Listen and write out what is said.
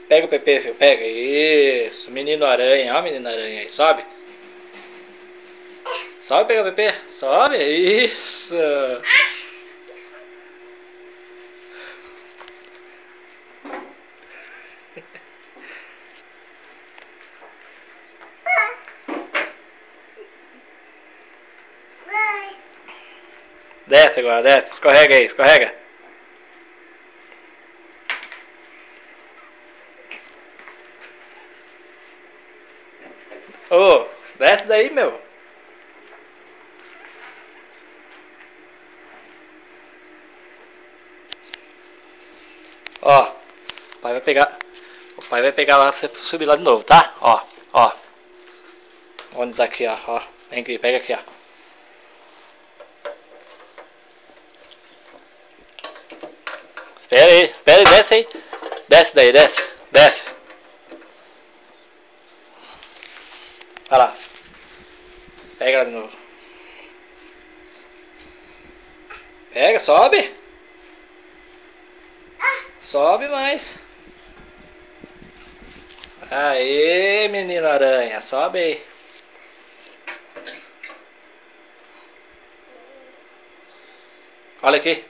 Pega o PP, filho. Pega. Isso. Menino aranha. Ó, menino aranha aí. Sobe. Sobe, pega o PP. Sobe. Isso. Desce agora, desce. Escorrega aí, escorrega. Ô, desce daí, meu. Ó, o pai vai pegar. O pai vai pegar lá pra você subir lá de novo, tá? Ó, ó. Onde tá aqui, ó, ó. Vem aqui, pega aqui, ó. Espera aí, desce aí. Desce daí, desce, desce. Vai lá. Pega lá de novo. Pega, sobe. Sobe mais. Aê, menino aranha, sobe aí. Olha aqui.